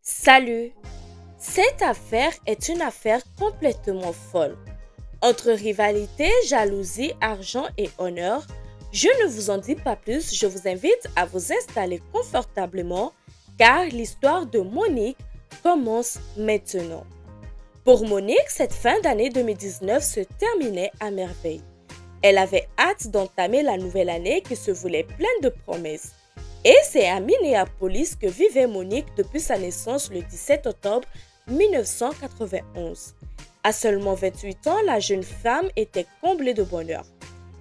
Salut! Cette affaire est une affaire complètement folle. Entre rivalité, jalousie, argent et honneur, je ne vous en dis pas plus, je vous invite à vous installer confortablement car l'histoire de Monique commence maintenant. Pour Monique, cette fin d'année 2019 se terminait à merveille. Elle avait hâte d'entamer la nouvelle année qui se voulait pleine de promesses. Et c'est à Minneapolis que vivait Monique depuis sa naissance le 17 octobre 1991. À seulement 28 ans, la jeune femme était comblée de bonheur.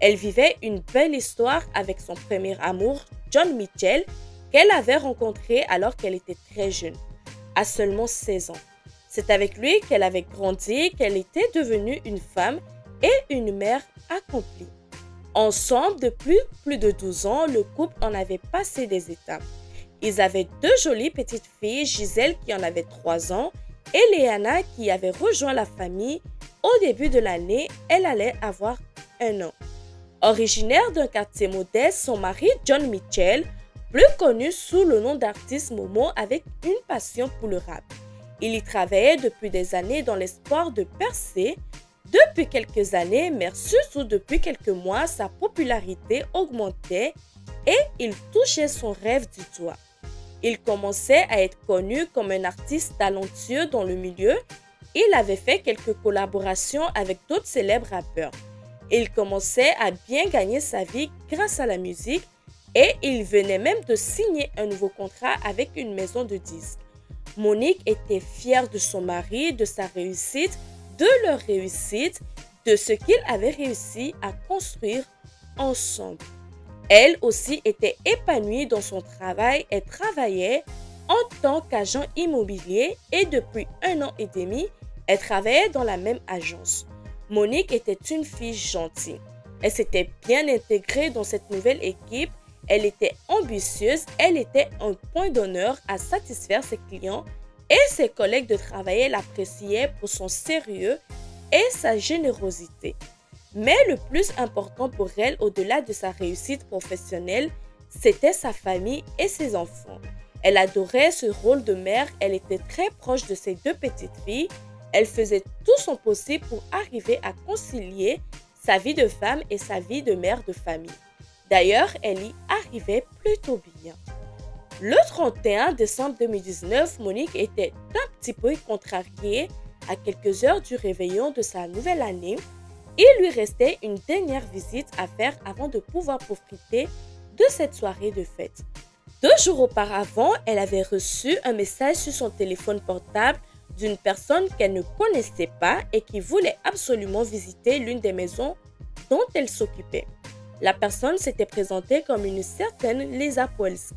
Elle vivait une belle histoire avec son premier amour, John Mitchell, qu'elle avait rencontré alors qu'elle était très jeune, à seulement 16 ans. C'est avec lui qu'elle avait grandi, qu'elle était devenue une femme et une mère accomplie. Ensemble, depuis plus de 12 ans, le couple en avait passé des étapes. Ils avaient deux jolies petites filles, Gisèle qui en avait 3 ans et Léana qui avait rejoint la famille. Au début de l'année, elle allait avoir 1 an. Originaire d'un quartier modeste, son mari John Mitchell, plus connu sous le nom d'artiste Momo, avec une passion pour le rap. Il y travaillait depuis des années dans l'espoir de percer. Depuis quelques années, mais surtout depuis quelques mois, sa popularité augmentait et il touchait son rêve du doigt. Il commençait à être connu comme un artiste talentueux dans le milieu. Il avait fait quelques collaborations avec d'autres célèbres rappeurs. Il commençait à bien gagner sa vie grâce à la musique et il venait même de signer un nouveau contrat avec une maison de disques. Monique était fière de son mari, de sa réussite, de leur réussite, de ce qu'ils avaient réussi à construire ensemble. Elle aussi était épanouie dans son travail et travaillait en tant qu'agent immobilier et depuis 1 an et demi, elle travaillait dans la même agence. Monique était une fille gentille. Elle s'était bien intégrée dans cette nouvelle équipe. Elle était ambitieuse. Elle était un point d'honneur à satisfaire ses clients et ses collègues de travail l'appréciaient pour son sérieux et sa générosité. Mais le plus important pour elle, au-delà de sa réussite professionnelle, c'était sa famille et ses enfants. Elle adorait ce rôle de mère, elle était très proche de ses 2 petites filles. Elle faisait tout son possible pour arriver à concilier sa vie de femme et sa vie de mère de famille. D'ailleurs, elle y arrivait plutôt bien. Le 31 décembre 2019, Monique était un petit peu contrariée à quelques heures du réveillon de sa nouvelle année. Il lui restait une dernière visite à faire avant de pouvoir profiter de cette soirée de fête. 2 jours auparavant, elle avait reçu un message sur son téléphone portable d'une personne qu'elle ne connaissait pas et qui voulait absolument visiter l'une des maisons dont elle s'occupait. La personne s'était présentée comme une certaine Lisa Polski.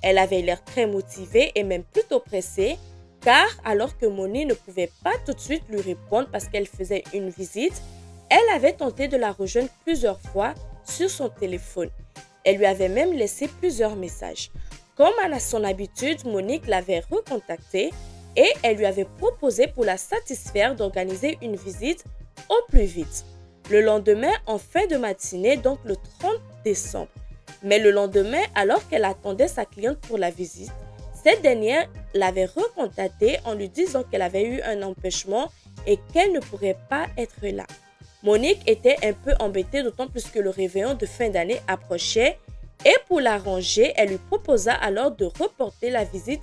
Elle avait l'air très motivée et même plutôt pressée, car alors que Monique ne pouvait pas tout de suite lui répondre parce qu'elle faisait une visite, elle avait tenté de la rejoindre plusieurs fois sur son téléphone. Elle lui avait même laissé plusieurs messages. Comme à son habitude, Monique l'avait recontactée et elle lui avait proposé pour la satisfaire d'organiser une visite au plus vite. Le lendemain, en fin de matinée, donc le 30 décembre. Mais le lendemain, alors qu'elle attendait sa cliente pour la visite, cette dernière l'avait recontactée en lui disant qu'elle avait eu un empêchement et qu'elle ne pourrait pas être là. Monique était un peu embêtée, d'autant plus que le réveillon de fin d'année approchait et pour l'arranger, elle lui proposa alors de reporter la visite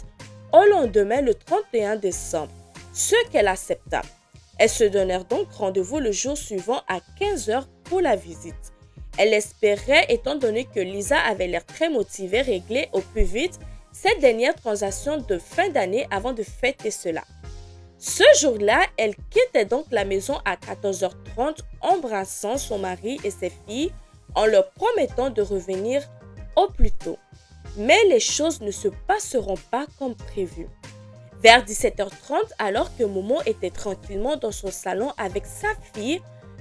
au lendemain le 31 décembre, ce qu'elle accepta. Elles se donnèrent donc rendez-vous le jour suivant à 15 h pour la visite. Elle espérait, étant donné que Lisa avait l'air très motivée, régler au plus vite cette dernière transaction de fin d'année avant de fêter cela. Ce jour-là, elle quittait donc la maison à 14 h 30, embrassant son mari et ses filles en leur promettant de revenir au plus tôt. Mais les choses ne se passeront pas comme prévu. Vers 17 h 30, alors que Momo était tranquillement dans son salon avec sa fille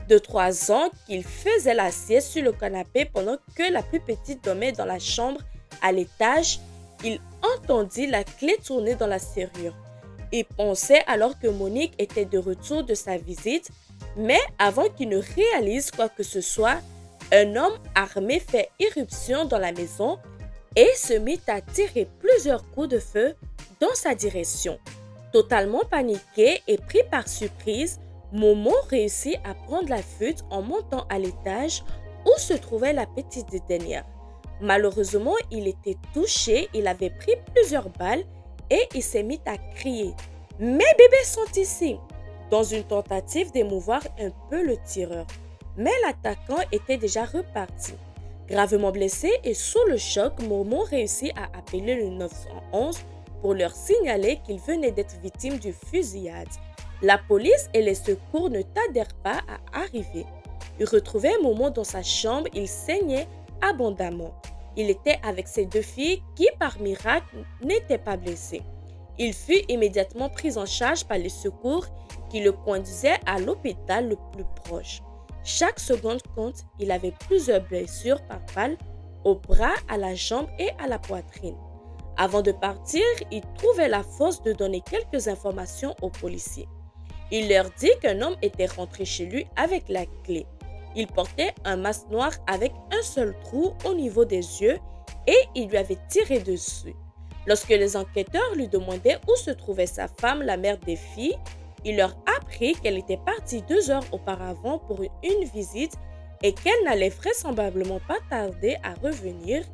de 3 ans, qu'il faisait la sieste sur le canapé pendant que la plus petite dormait dans la chambre à l'étage, il entendit la clé tourner dans la serrure. Il pensait alors que Monique était de retour de sa visite, mais avant qu'il ne réalise quoi que ce soit, un homme armé fait irruption dans la maison et se mit à tirer plusieurs coups de feu dans sa direction. Totalement paniqué et pris par surprise, Momo réussit à prendre la fuite en montant à l'étage où se trouvait la petite dernière. Malheureusement, il était touché, il avait pris plusieurs balles et il s'est mis à crier « Mes bébés sont ici !» dans une tentative d'émouvoir un peu le tireur. Mais l'attaquant était déjà reparti. Gravement blessé et sous le choc, Momo réussit à appeler le 911 pour leur signaler qu'il venait d'être victime d'une fusillade. La police et les secours ne tardèrent pas à arriver. Ils retrouvaient Momo dans sa chambre, il saignait abondamment. Il était avec ses 2 filles qui, par miracle, n'étaient pas blessées. Il fut immédiatement pris en charge par les secours qui le conduisaient à l'hôpital le plus proche. Chaque seconde compte, il avait plusieurs blessures par balle au bras, à la jambe et à la poitrine. Avant de partir, il trouvait la force de donner quelques informations aux policiers. Il leur dit qu'un homme était rentré chez lui avec la clé. Il portait un masque noir avec un seul trou au niveau des yeux et il lui avait tiré dessus. Lorsque les enquêteurs lui demandaient où se trouvait sa femme, la mère des filles, il leur apprit qu'elle était partie 2 heures auparavant pour une visite et qu'elle n'allait vraisemblablement pas tarder à revenir.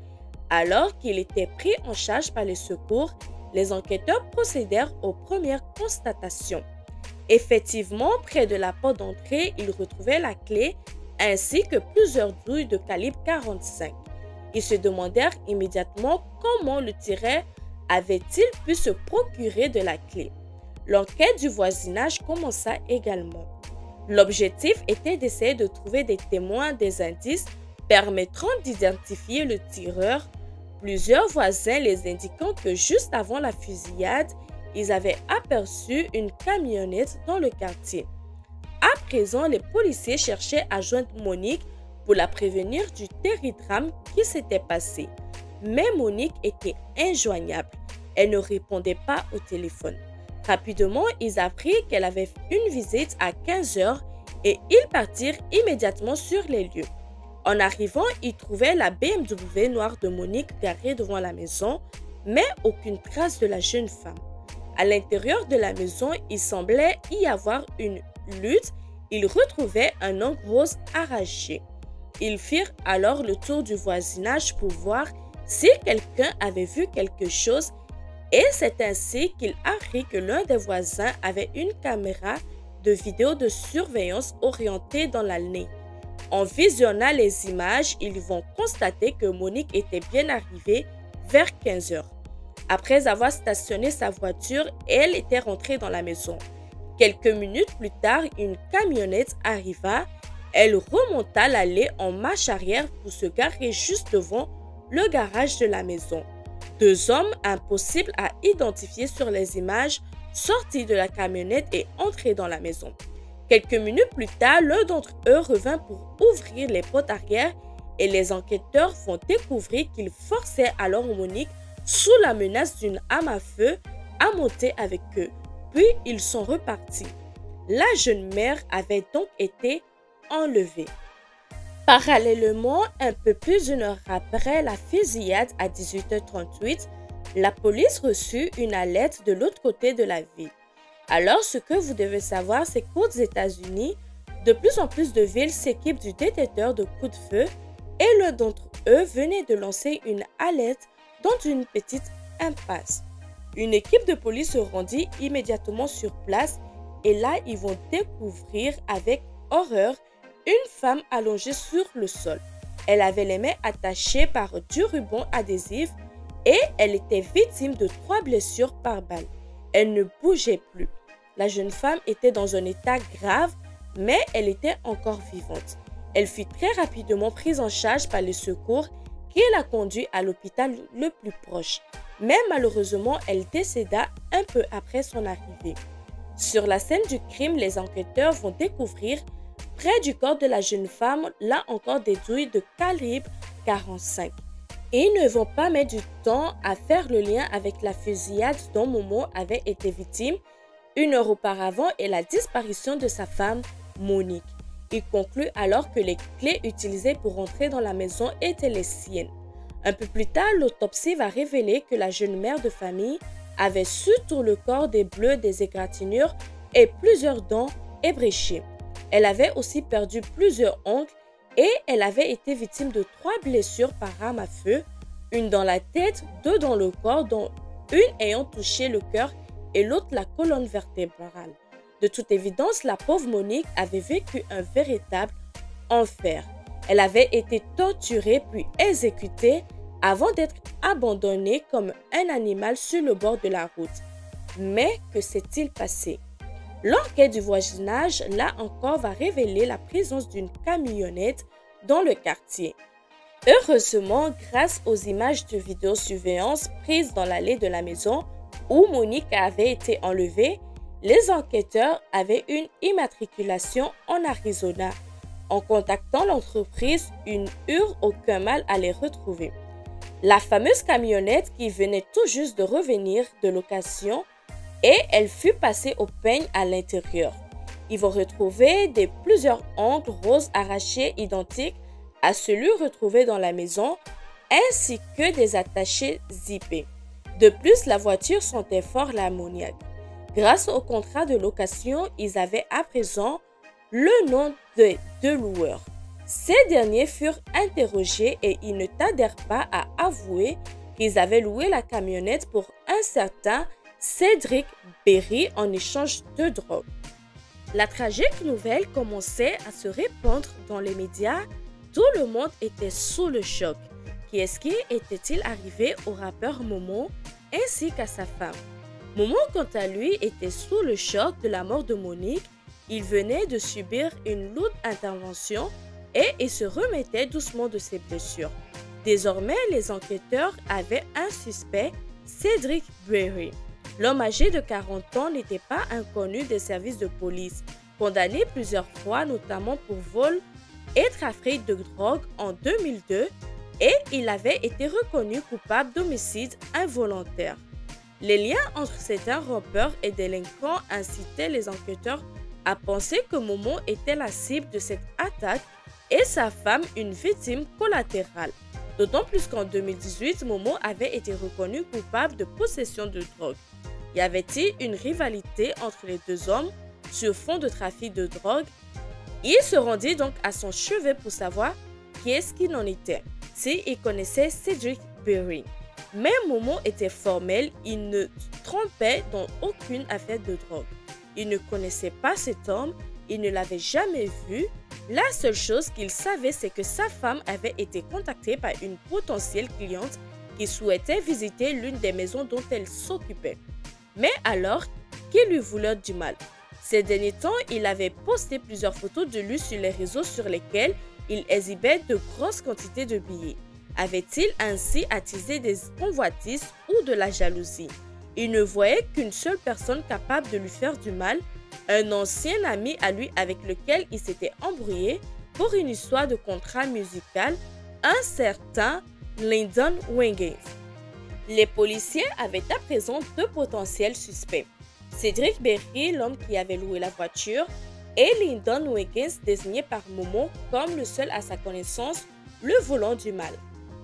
Alors qu'il était pris en charge par les secours, les enquêteurs procédèrent aux premières constatations. Effectivement, près de la porte d'entrée, ils retrouvaient la clé ainsi que plusieurs douilles de calibre 45. Ils se demandèrent immédiatement comment le tireur avait-il pu se procurer de la clé. L'enquête du voisinage commença également. L'objectif était d'essayer de trouver des témoins, des indices permettant d'identifier le tireur. Plusieurs voisins les indiquant que juste avant la fusillade, ils avaient aperçu une camionnette dans le quartier. À présent, les policiers cherchaient à joindre Monique pour la prévenir du terrible drame qui s'était passé. Mais Monique était injoignable. Elle ne répondait pas au téléphone. Rapidement, ils apprirent qu'elle avait une visite à 15 heures et ils partirent immédiatement sur les lieux. En arrivant, ils trouvaient la BMW noire de Monique garée devant la maison, mais aucune trace de la jeune femme. À l'intérieur de la maison, il semblait y avoir une lutte. Ils retrouvaient un ongle rose arraché. Ils firent alors le tour du voisinage pour voir si quelqu'un avait vu quelque chose et c'est ainsi qu'il apprit que l'un des voisins avait une caméra de vidéo de surveillance orientée dans l'allée. En visionnant les images, ils vont constater que Monique était bien arrivée vers 15 heures. Après avoir stationné sa voiture, elle était rentrée dans la maison. Quelques minutes plus tard, une camionnette arriva. Elle remonta l'allée en marche arrière pour se garer juste devant le garage de la maison. 2 hommes impossibles à identifier sur les images sortis de la camionnette et entrés dans la maison. Quelques minutes plus tard, l'un d'entre eux revint pour ouvrir les portes arrière et les enquêteurs vont découvrir qu'ils forçaient alors Monique sous la menace d'une arme à feu à monter avec eux. Puis ils sont repartis. La jeune mère avait donc été enlevée. Parallèlement, un peu plus d'une heure après la fusillade à 18h38, la police reçut une alerte de l'autre côté de la ville. Alors, ce que vous devez savoir, c'est qu'aux États-Unis, de plus en plus de villes s'équipent du détecteur de coups de feu et l'un d'entre eux venait de lancer une alerte dans une petite impasse. Une équipe de police se rendit immédiatement sur place et là, ils vont découvrir avec horreur une femme allongée sur le sol. Elle avait les mains attachées par du ruban adhésif et elle était victime de 3 blessures par balle. Elle ne bougeait plus. La jeune femme était dans un état grave, mais elle était encore vivante. Elle fut très rapidement prise en charge par les secours qui la conduit à l'hôpital le plus proche. Mais malheureusement, elle décéda un peu après son arrivée. Sur la scène du crime, les enquêteurs vont découvrir près du corps de la jeune femme, là encore des douilles de calibre 45. Et ils ne vont pas mettre du temps à faire le lien avec la fusillade dont Momo avait été victime 1 heure auparavant et la disparition de sa femme, Monique. Il conclut alors que les clés utilisées pour entrer dans la maison étaient les siennes. Un peu plus tard, l'autopsie va révéler que la jeune mère de famille avait sur tout le corps des bleus, des égratignures et plusieurs dents ébréchées. Elle avait aussi perdu plusieurs ongles et elle avait été victime de 3 blessures par arme à feu, une dans la tête, 2 dans le corps, dont une ayant touché le cœur et l'autre la colonne vertébrale. De toute évidence, la pauvre Monique avait vécu un véritable enfer. Elle avait été torturée puis exécutée avant d'être abandonnée comme un animal sur le bord de la route. Mais que s'est-il passé? L'enquête du voisinage, là encore, va révéler la présence d'une camionnette dans le quartier. Heureusement, grâce aux images de vidéosurveillance prises dans l'allée de la maison où Monique avait été enlevée, les enquêteurs avaient une immatriculation en Arizona. En contactant l'entreprise, ils n'eurent aucun mal à les retrouver. La fameuse camionnette qui venait tout juste de revenir de location et elle fut passée au peigne à l'intérieur. Ils vont retrouver plusieurs ongles roses arrachés identiques à celui retrouvé dans la maison, ainsi que des attachés zippés. De plus, la voiture sentait fort l'ammoniac. Grâce au contrat de location, ils avaient à présent le nom des 2 loueurs. Ces derniers furent interrogés et ils ne tardèrent pas à avouer qu'ils avaient loué la camionnette pour un certain Cédric Berry en échange de drogue. La tragique nouvelle commençait à se répandre dans les médias. Tout le monde était sous le choc. Qu'est-ce qui était-il arrivé au rappeur Momo ainsi qu'à sa femme? Momo, quant à lui, était sous le choc de la mort de Monique. Il venait de subir une lourde intervention et il se remettait doucement de ses blessures. Désormais, les enquêteurs avaient un suspect, Cédric Berry. L'homme âgé de 40 ans n'était pas inconnu des services de police, condamné plusieurs fois, notamment pour vol et trafic de drogue en 2002, et il avait été reconnu coupable d'homicide involontaire. Les liens entre certains rappeurs et délinquants incitaient les enquêteurs à penser que Momo était la cible de cette attaque et sa femme une victime collatérale. D'autant plus qu'en 2018, Momo avait été reconnu coupable de possession de drogue. Y avait-il une rivalité entre les 2 hommes sur fond de trafic de drogue? Il se rendit donc à son chevet pour savoir qu'est-ce qu'il en était, s'il connaissait Cédric Berry. Mais Momo était formel, il ne trompait dans aucune affaire de drogue. Il ne connaissait pas cet homme, il ne l'avait jamais vu. La seule chose qu'il savait, c'est que sa femme avait été contactée par une potentielle cliente qui souhaitait visiter l'une des maisons dont elle s'occupait. Mais alors, qui lui voulait du mal? Ces derniers temps, il avait posté plusieurs photos de lui sur les réseaux sur lesquels il exhibait de grosses quantités de billets. Avait-il ainsi attisé des convoitises ou de la jalousie? Il ne voyait qu'une seule personne capable de lui faire du mal, un ancien ami à lui avec lequel il s'était embrouillé pour une histoire de contrat musical, un certain Lyndon Wiggins. Les policiers avaient à présent 2 potentiels suspects. Cédric Berry, l'homme qui avait loué la voiture, et Lyndon Wiggins, désigné par Momo comme le seul à sa connaissance, le volant du mal.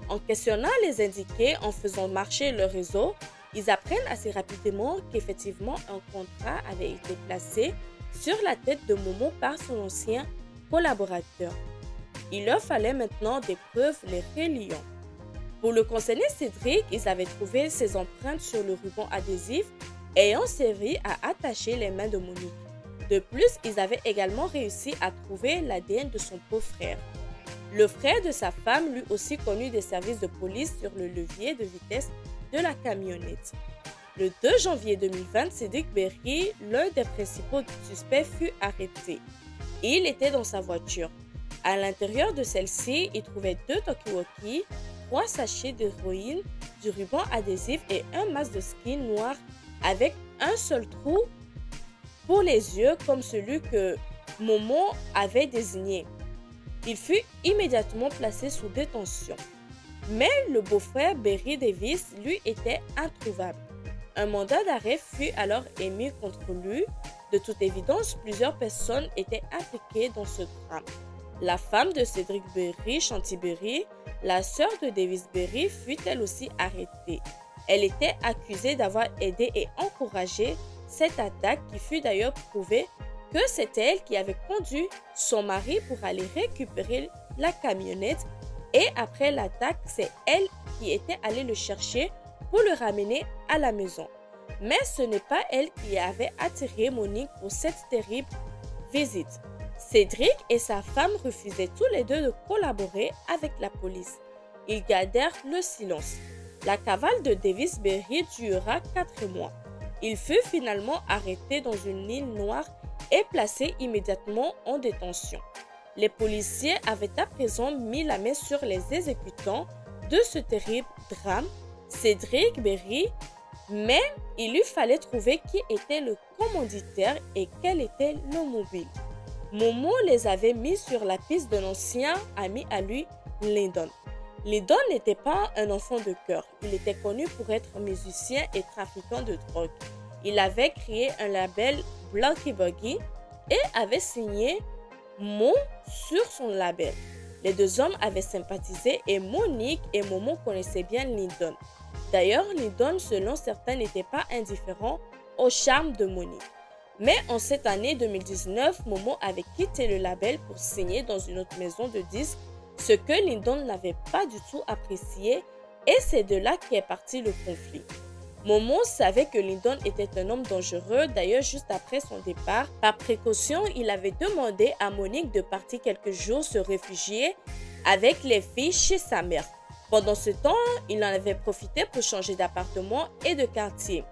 En questionnant les indiqués, en faisant marcher le réseau, ils apprennent assez rapidement qu'effectivement un contrat avait été placé sur la tête de Momo par son ancien collaborateur. Il leur fallait maintenant des preuves les reliant. Pour le concerner Cédric, ils avaient trouvé ses empreintes sur le ruban adhésif ayant servi à attacher les mains de Monique. De plus, ils avaient également réussi à trouver l'ADN de son beau-frère. Le frère de sa femme, lui aussi connu des services de police sur le levier de vitesse de la camionnette. Le 2 janvier 2020, Cédric Berry, l'un des principaux suspects, fut arrêté. Il était dans sa voiture. À l'intérieur de celle-ci, il trouvait 2 talkie-walkies, 3 sachets d'héroïne, du ruban adhésif et un masque de ski noir avec un seul trou pour les yeux comme celui que Momo avait désigné. Il fut immédiatement placé sous détention. Mais le beau-frère Berry Davis, lui, était introuvable. Un mandat d'arrêt fut alors émis contre lui. De toute évidence, plusieurs personnes étaient impliquées dans ce drame. La femme de Cédric Berry, Shanti Berry, la sœur de Davis Berry, fut elle aussi arrêtée. Elle était accusée d'avoir aidé et encouragé cette attaque qui fut d'ailleurs prouvée que c'était elle qui avait conduit son mari pour aller récupérer la camionnette et après l'attaque, c'est elle qui était allée le chercher pour le ramener à la maison. Mais ce n'est pas elle qui avait attiré Monique pour cette terrible visite. Cédric et sa femme refusaient tous les deux de collaborer avec la police. Ils gardèrent le silence. La cavale de Davis Berry dura 4 mois. Il fut finalement arrêté dans une île noire et placé immédiatement en détention. Les policiers avaient à présent mis la main sur les exécutants de ce terrible drame, Cédric Berry, mais il lui fallait trouver qui était le commanditaire et quel était le mobile. Momo les avait mis sur la piste d'un ancien ami à lui, Lyndon. Lyndon n'était pas un enfant de cœur. Il était connu pour être musicien et trafiquant de drogue. Il avait créé un label Blocky Buggy et avait signé Mo sur son label. Les deux hommes avaient sympathisé et Monique et Momo connaissaient bien Lyndon. D'ailleurs, Lyndon, selon certains, n'était pas indifférent au charme de Monique. Mais en cette année 2019, Momo avait quitté le label pour signer dans une autre maison de disques, ce que Lyndon n'avait pas du tout apprécié et c'est de là qu'est parti le conflit. Momo savait que Lyndon était un homme dangereux, d'ailleurs juste après son départ, par précaution, il avait demandé à Monique de partir quelques jours se réfugier avec les filles chez sa mère. Pendant ce temps, il en avait profité pour changer d'appartement et de quartier.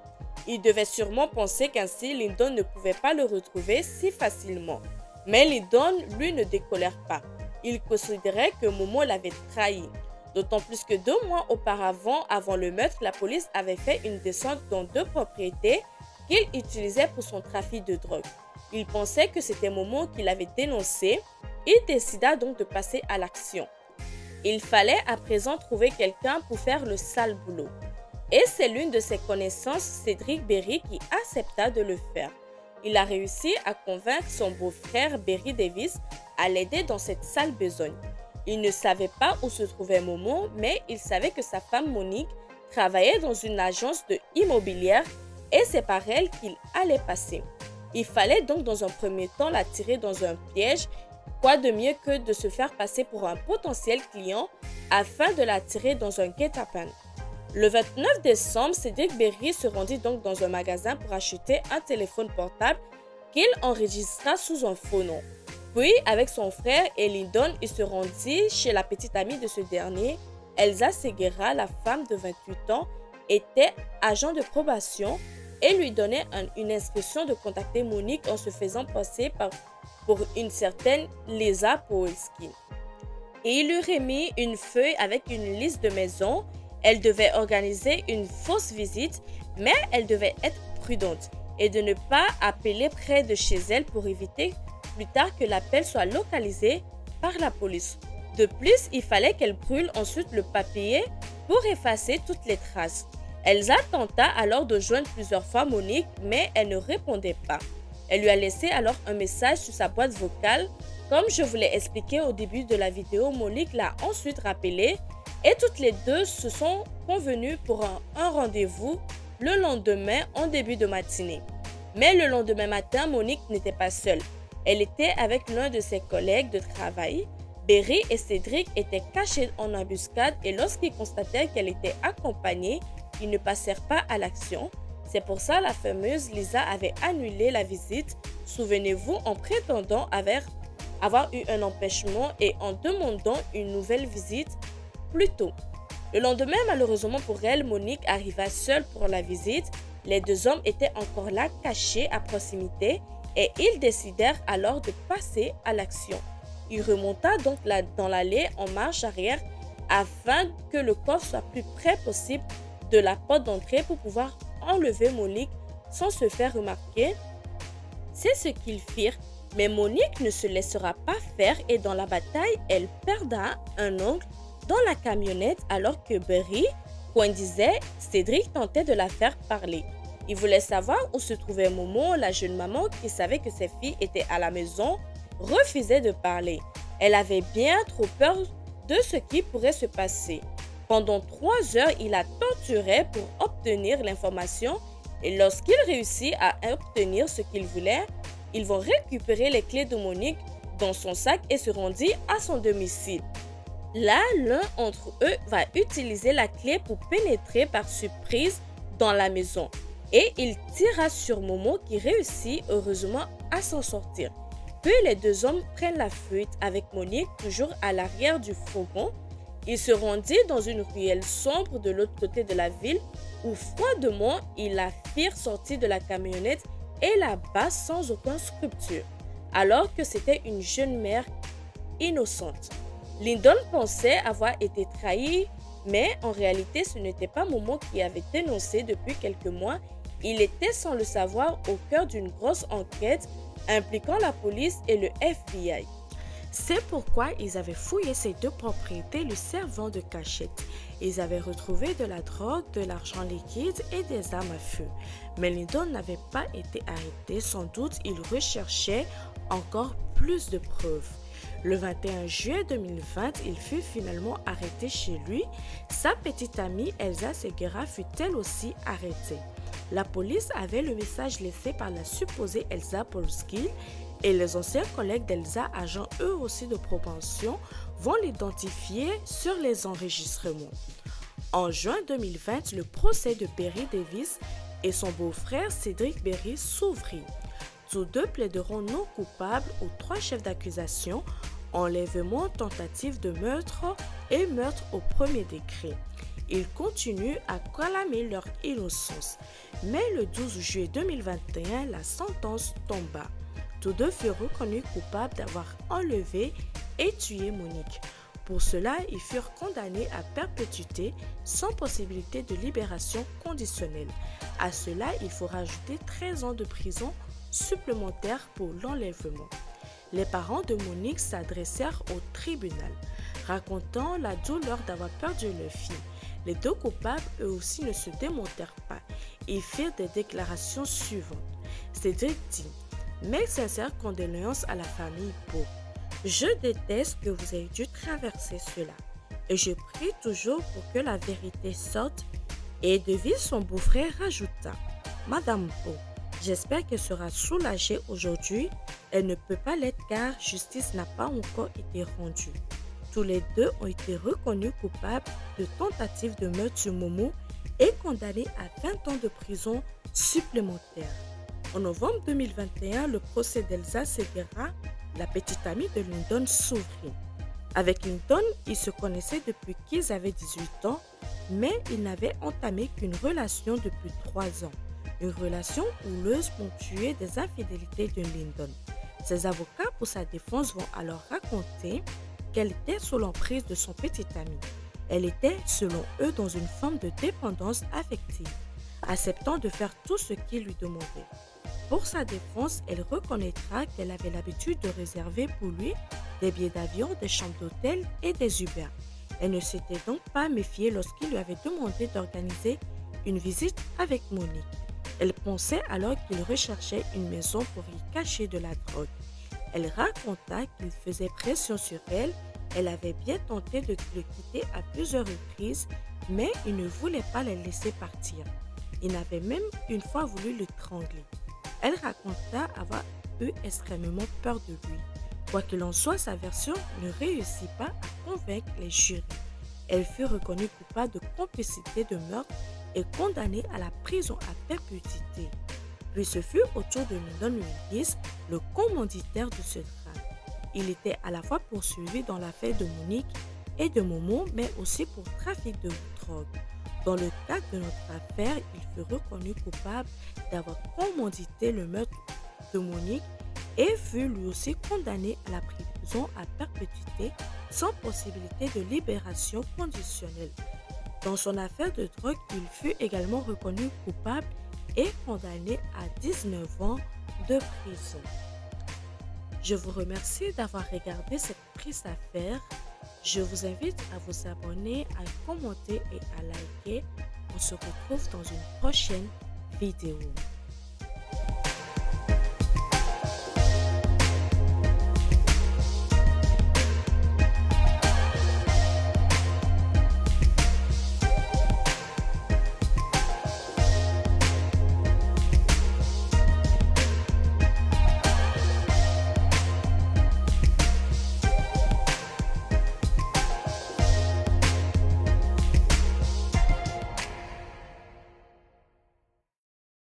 Il devait sûrement penser qu'ainsi Lyndon ne pouvait pas le retrouver si facilement. Mais Lyndon, lui, ne décolère pas. Il considérait que Momo l'avait trahi. D'autant plus que 2 mois auparavant, avant le meurtre, la police avait fait une descente dans 2 propriétés qu'il utilisait pour son trafic de drogue. Il pensait que c'était Momo qui l'avait dénoncé. Il décida donc de passer à l'action. Il fallait à présent trouver quelqu'un pour faire le sale boulot. Et c'est l'une de ses connaissances, Cédric Berry, qui accepta de le faire. Il a réussi à convaincre son beau-frère Berry Davis à l'aider dans cette sale besogne. Il ne savait pas où se trouvait Momo, mais il savait que sa femme Monique travaillait dans une agence immobilière et c'est par elle qu'il allait passer. Il fallait donc dans un premier temps la tirer dans un piège. Quoi de mieux que de se faire passer pour un potentiel client afin de l'attirer dans un guet-apens. Le 29 décembre, Cédric Berry se rendit donc dans un magasin pour acheter un téléphone portable qu'il enregistra sous un faux nom. Puis, avec son frère et Lyndon, il se rendit chez la petite amie de ce dernier. Elsa Seguera, la femme de 28 ans, était agent de probation et lui donnait une instruction de contacter Monique en se faisant passer pour une certaine Lisa Powelski. Et il lui remis une feuille avec une liste de maisons. Elle devait organiser une fausse visite, mais elle devait être prudente et de ne pas appeler près de chez elle pour éviter plus tard que l'appel soit localisé par la police. De plus, il fallait qu'elle brûle ensuite le papier pour effacer toutes les traces. Elsa tenta alors de joindre plusieurs fois Monique, mais elle ne répondait pas. Elle lui a laissé alors un message sur sa boîte vocale. Comme je vous l'ai expliqué au début de la vidéo, Monique l'a ensuite rappelée et toutes les deux se sont convenues pour un rendez-vous le lendemain en début de matinée. Mais le lendemain matin, Monique n'était pas seule. Elle était avec l'un de ses collègues de travail. Berry et Cédric étaient cachés en embuscade et lorsqu'ils constatèrent qu'elle était accompagnée, ils ne passèrent pas à l'action. C'est pour ça la fameuse Lisa avait annulé la visite, souvenez-vous, en prétendant avoir eu un empêchement et en demandant une nouvelle visite plus tôt. Le lendemain, malheureusement pour elle, Monique arriva seule pour la visite. Les deux hommes étaient encore là, cachés à proximité, et ils décidèrent alors de passer à l'action. Il remonta donc dans l'allée en marche arrière afin que le coffre soit plus près possible de la porte d'entrée pour pouvoir enlever Monique sans se faire remarquer. C'est ce qu'ils firent, mais Monique ne se laissera pas faire et dans la bataille, elle perdra un ongle dans la camionnette alors que Berry, qu'on disait, Cédric tentait de la faire parler. Il voulait savoir où se trouvait Momo, la jeune maman qui savait que ses filles étaient à la maison, refusait de parler. Elle avait bien trop peur de ce qui pourrait se passer. Pendant 3 heures, il la torturait pour obtenir l'information et lorsqu'il réussit à obtenir ce qu'il voulait, ils vont récupérer les clés de Monique dans son sac et se rendit à son domicile. Là, l'un d'entre eux va utiliser la clé pour pénétrer par surprise dans la maison et il tira sur Momo qui réussit heureusement à s'en sortir. Puis les deux hommes prennent la fuite avec Monique toujours à l'arrière du fourgon. Ils se rendirent dans une ruelle sombre de l'autre côté de la ville où froidement ils la firent sortir de la camionnette et la battent sans aucun scrupule, alors que c'était une jeune mère innocente. Lyndon pensait avoir été trahi, mais en réalité ce n'était pas Momo qui avait dénoncé depuis quelques mois. Il était sans le savoir au cœur d'une grosse enquête impliquant la police et le FBI. C'est pourquoi ils avaient fouillé ces deux propriétés le servant de cachette. Ils avaient retrouvé de la drogue, de l'argent liquide et des armes à feu. Mais Lyndon n'avait pas été arrêté, sans doute il recherchait encore plus de preuves. Le 21 juillet 2020, il fut finalement arrêté chez lui. Sa petite amie Elsa Segura fut elle aussi arrêtée. La police avait le message laissé par la supposée Elsa Polsky et les anciens collègues d'Elsa, agents eux aussi de probation, vont l'identifier sur les enregistrements. En juin 2020, le procès de Berry Davis et son beau-frère Cédric Berry s'ouvrit. Tous deux plaideront non coupables aux 3 chefs d'accusation, enlèvement, tentative de meurtre et meurtre au premier degré. Ils continuent à clamer leur innocence. Mais le 12 juillet 2021, la sentence tomba. Tous deux furent reconnus coupables d'avoir enlevé et tué Monique. Pour cela, ils furent condamnés à perpétuité sans possibilité de libération conditionnelle. À cela, il faut rajouter 13 ans de prison supplémentaires pour l'enlèvement. Les parents de Monique s'adressèrent au tribunal, racontant la douleur d'avoir perdu leur fille. Les deux coupables, eux aussi, ne se démontèrent pas. Ils firent des déclarations suivantes. Cédric dit « Mes sincères condoléances à la famille Beau. Je déteste que vous ayez dû traverser cela. Et je prie toujours pour que la vérité sorte. » Et Davis, son beau-frère, rajouta « Madame Beau, j'espère qu'elle sera soulagée aujourd'hui. Elle ne peut pas l'être car justice n'a pas encore été rendue. » Tous les deux ont été reconnus coupables de tentative de meurtre sur Momo et condamnés à 20 ans de prison supplémentaire. En novembre 2021, le procès d'Elsa Segura, la petite amie de Lyndon, s'ouvrit. Avec Lyndon, ils se connaissaient depuis qu'ils avaient 18 ans, mais ils n'avaient entamé qu'une relation depuis 3 ans. Une relation houleuse ponctuée des infidélités de Lyndon. Ses avocats pour sa défense vont alors raconter qu'elle était sous l'emprise de son petit ami. Elle était, selon eux, dans une forme de dépendance affective, acceptant de faire tout ce qu'il lui demandait. Pour sa défense, elle reconnaîtra qu'elle avait l'habitude de réserver pour lui des billets d'avion, des chambres d'hôtel et des Uber. Elle ne s'était donc pas méfiée lorsqu'il lui avait demandé d'organiser une visite avec Monique. Elle pensait alors qu'il recherchait une maison pour y cacher de la drogue. Elle raconta qu'il faisait pression sur elle. Elle avait bien tenté de le quitter à plusieurs reprises, mais il ne voulait pas la laisser partir. Il avait même une fois voulu l'étrangler. Elle raconta avoir eu extrêmement peur de lui. Quoi qu'il en soit, sa version ne réussit pas à convaincre les jurys. Elle fut reconnue coupable de complicité de meurtre et condamnée à la prison à perpétuité. Puis ce fut au tour de Lyndon Willis, le commanditaire de ce drame. Il était à la fois poursuivi dans l'affaire de Monique et de Momo, mais aussi pour trafic de drogue. Dans le cadre de notre affaire, il fut reconnu coupable d'avoir commandité le meurtre de Monique et fut lui aussi condamné à la prison à perpétuité sans possibilité de libération conditionnelle. Dans son affaire de drogue, il fut également reconnu coupable et condamné à 19 ans de prison. Je vous remercie d'avoir regardé cette prise d'affaires. Je vous invite à vous abonner, à commenter et à liker. On se retrouve dans une prochaine vidéo.